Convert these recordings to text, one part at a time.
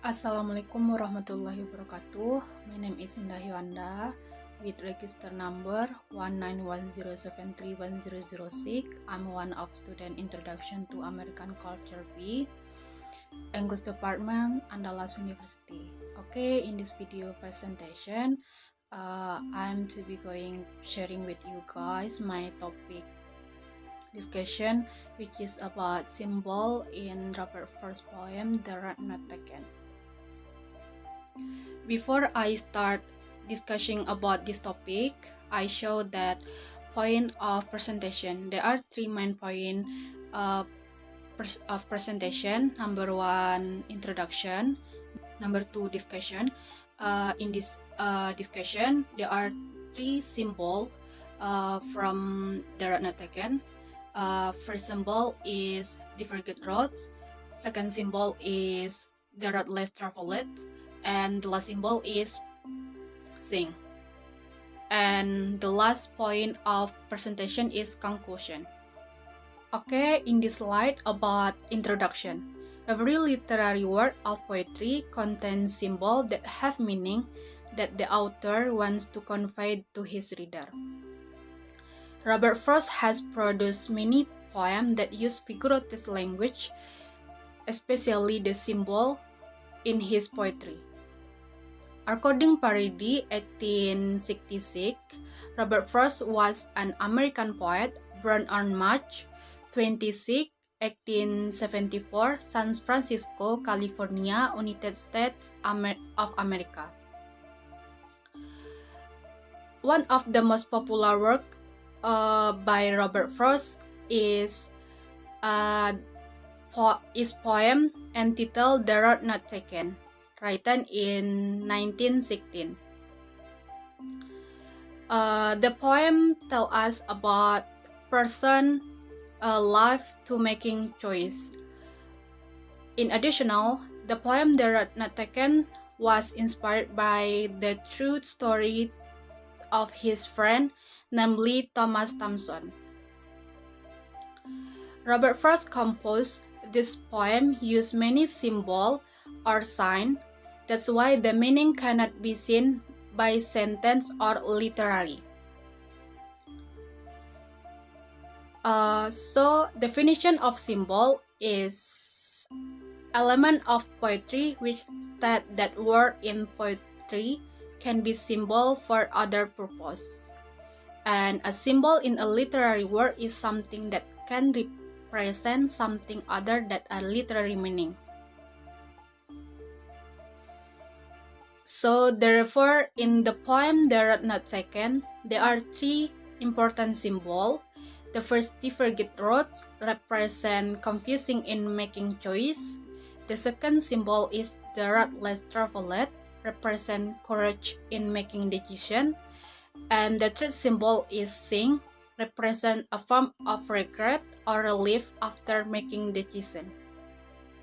Assalamualaikum warahmatullahi wabarakatuh. My name is Indah Yoanda with register number 191073106. I'm one of student Introduction to American Culture B, English Department, Andalas University. Okay, in this video presentation, I'm to be sharing with you guys my topic discussion, which is about symbol in Robert Frost's poem The Road Not Taken. Before I start discussing about this topic, I show that point of presentation. There are three main points of presentation. Number one, introduction. Number two, discussion. In this discussion, there are three symbols from the road not taken. First symbol is the forget roads. Second symbol is the road less traveled. And the last symbol is sing. And the last point of presentation is conclusion. Okay, in this slide about introduction. Every literary work of poetry contains symbols that have meaning that the author wants to convey to his reader. Robert Frost has produced many poems that use figurative language, especially the symbol in his poetry. According Parody, 1866, Robert Frost was an American poet born on March 26, 1874, San Francisco, California, United States of America. One of the most popular works by Robert Frost is poem entitled The Road Not Taken, written in 1916. The poem tells us about person life to making choice. In addition, the poem The Road Not Taken was inspired by the true story of his friend, namely Thomas Thompson. Robert Frost composed this poem used many symbols or signs. That's why the meaning cannot be seen by sentence or literary. So definition of symbol is element of poetry which state that word in poetry can be symbol for other purpose. And a symbol in a literary work is something that can represent something other than a literary meaning. So therefore, in the poem The Road Not Taken, there are three important symbols. The first, the forget roads, represent confusing in making choice. The second symbol is the road less traveled, represent courage in making decision. And the third symbol is sing, represent a form of regret or relief after making decision.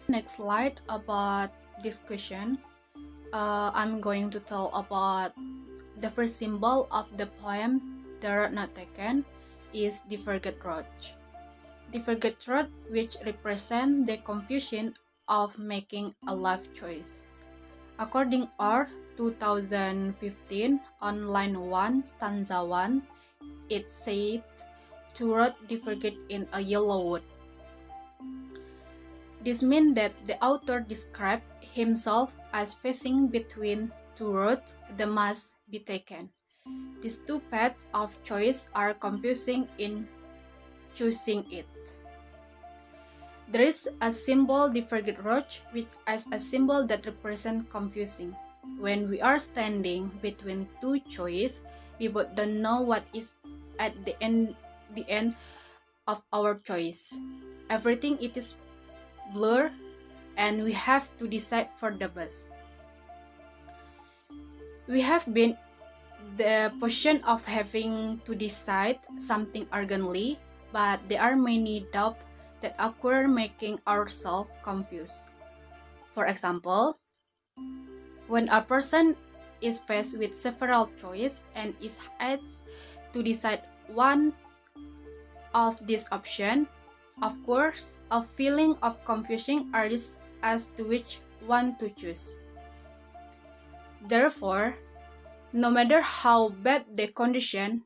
Next slide about discussion. I'm going to tell about the first symbol of the poem The Road Not Taken is the forget road. The forget road, which represents the confusion of making a life choice. According to 2015 on line 1 stanza 1, it said to road the forget in a yellow wood. This means that the author described himself as facing between two roads that must be taken. These two paths of choice are confusing in choosing it. There is a symbol, the forget road, which is a symbol that represents confusing. When we are standing between two choices, we both don't know what is at the end of our choice. Everything it is blur, and we have to decide for the best. We have been the position of having to decide something urgently, but there are many doubts that occur making ourselves confused. For example, when a person is faced with several choices and is asked to decide one of these options, of course, a feeling of confusion arises as to which want to choose. Therefore, no matter how bad the condition,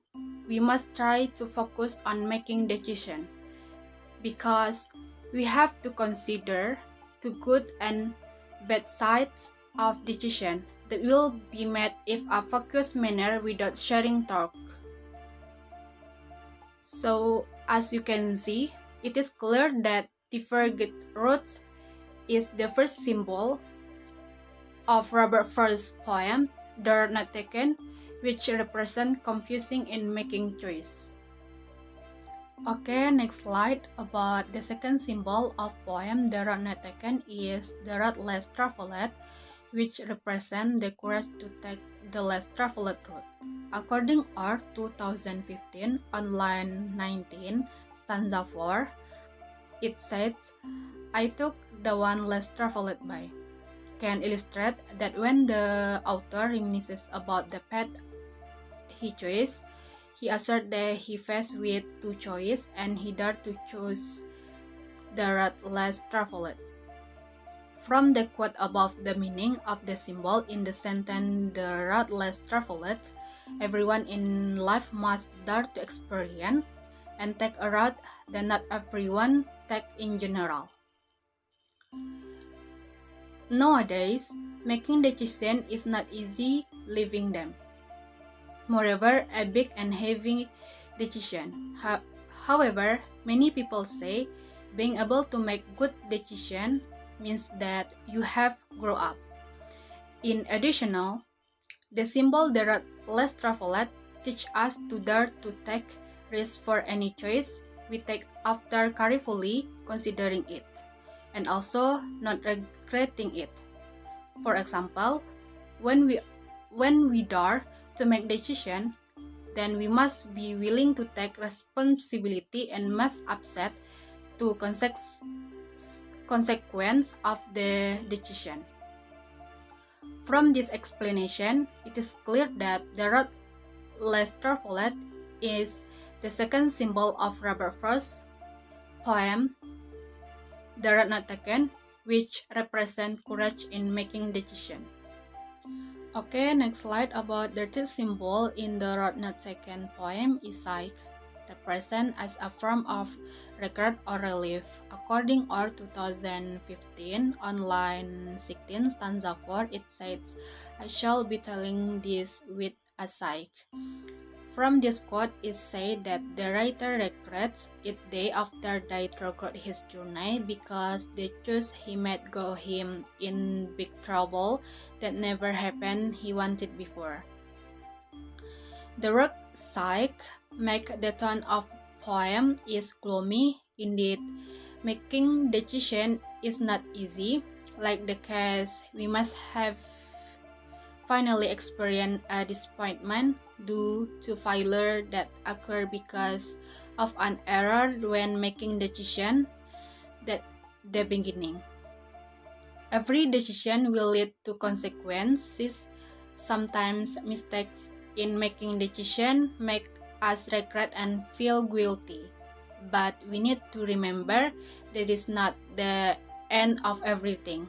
we must try to focus on making decision, because we have to consider the good and bad sides of decision that will be made if a focused manner without sharing talk. So, as you can see, it is clear that the forget root is the first symbol of Robert Frost's poem, "The Road Not Taken," which represent confusing in making choice. Okay, next slide about the second symbol of poem "The Road Not Taken" is the road less traveled, which represent the courage to take the less traveled route. According R 2015 on line 19, stanza 4, it says, "I took the one less traveled by," can illustrate that when the author reminisces about the path he chose, he asserts that he faced with two choices and he dared to choose the road less traveled. From the quote above, the meaning of the symbol in the sentence "the road less traveled," everyone in life must dare to experience and take a route that not everyone take in general. Nowadays, making decisions is not easy leaving them. Moreover, a big and heavy decision. However, many people say being able to make good decisions means that you have grown up. In addition, the symbol "the road less traveled" teach us to dare to take risks for any choice we take after carefully considering it, and also not regretting it. For example, when we dare to make decision, then we must be willing to take responsibility and must accept the consequence of the decision. From this explanation, it is clear that the road less traveled is the second symbol of Robert Frost's poem, "The Road Not Taken," which represents courage in making decisions. Okay, next slide about the third symbol in the "Road Not Taken" poem is psyche, represent as a form of regret or relief. According to 2015 on line 16 stanza 4, it says, "I shall be telling this with a sigh." From this quote is said that the writer regrets it day after day throughout his journey because the choice he made got him in big trouble that never happened he wanted before. The word psyche make the tone of poem is gloomy. Indeed, making decision is not easy. Like the case, we must have finally experienced a disappointment due to failure that occur because of an error when making decision at the beginning. Every decision will lead to consequences. Sometimes mistakes in making decision make us regret and feel guilty. But we need to remember that is not the end of everything.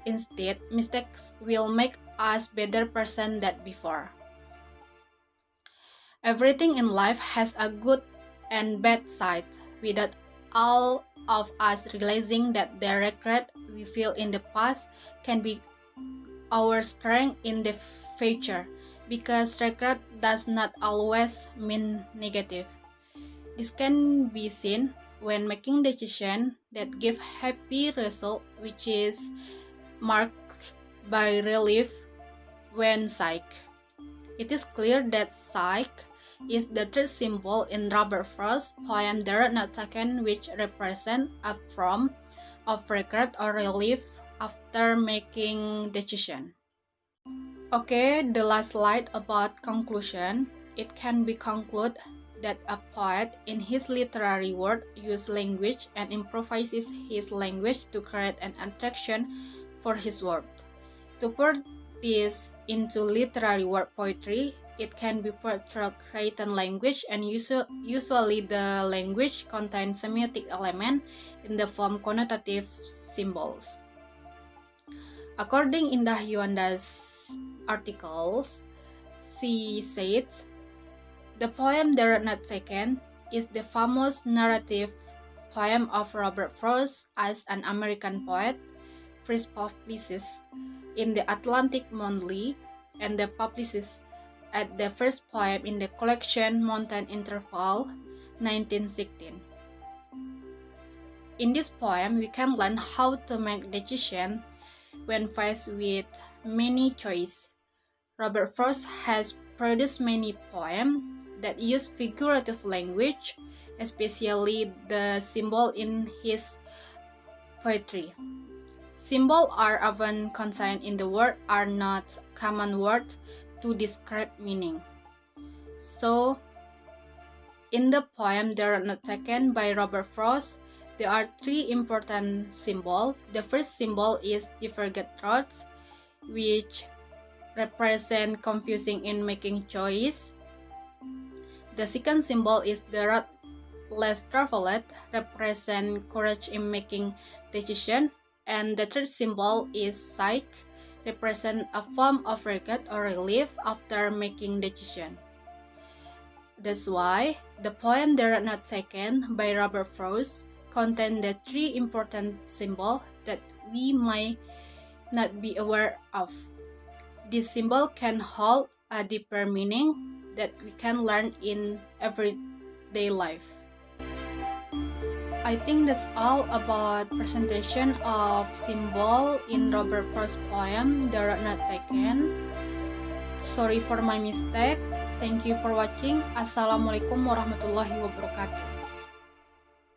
Instead, mistakes will make us better person than before. Everything in life has a good and bad side, without all of us realizing that the regret we feel in the past can be our strength in the future, because regret does not always mean negative. This can be seen when making decisions that give happy result, which is marked by relief when psyche. It is clear that psyche is the third symbol in Robert Frost's poem "The Road Not Taken," which represents a form of regret or relief after making decision. Okay, the last slide about conclusion. It can be concluded that a poet in his literary work uses language and improvises his language to create an attraction for his work. To put this into literary work poetry, it can be put through written language, and usually the language contains semiotic element in the form connotative symbols. According Indah Yoanda's articles, she said, the poem "The Not Taken" is the famous narrative poem of Robert Frost as an American poet, first published in the Atlantic Monthly, and the published as the first poem in the collection Mountain Interval, 1916. In this poem, we can learn how to make decisions when faced with many choices. Robert Frost has produced many poems that use figurative language, especially the symbol in his poetry. Symbols are often contained in the word are not common words to describe meaning. So, in the poem "The Not Taken" by Robert Frost, there are three important symbols. The first symbol is the forget roads, which represent confusing in making choice. The second symbol is the road less traveled, represent courage in making decision. And the third symbol is sight, represent a form of regret or relief after making decision. That's why the poem "The Not Taken" by Robert Frost contains the three important symbols that we might not be aware of. This symbol can hold a deeper meaning that we can learn in everyday life. I think that's all about presentation of symbol in Robert Frost's poem "The Not Taken." Sorry for my mistake. Thank you for watching. Assalamualaikum warahmatullahi wabarakatuh.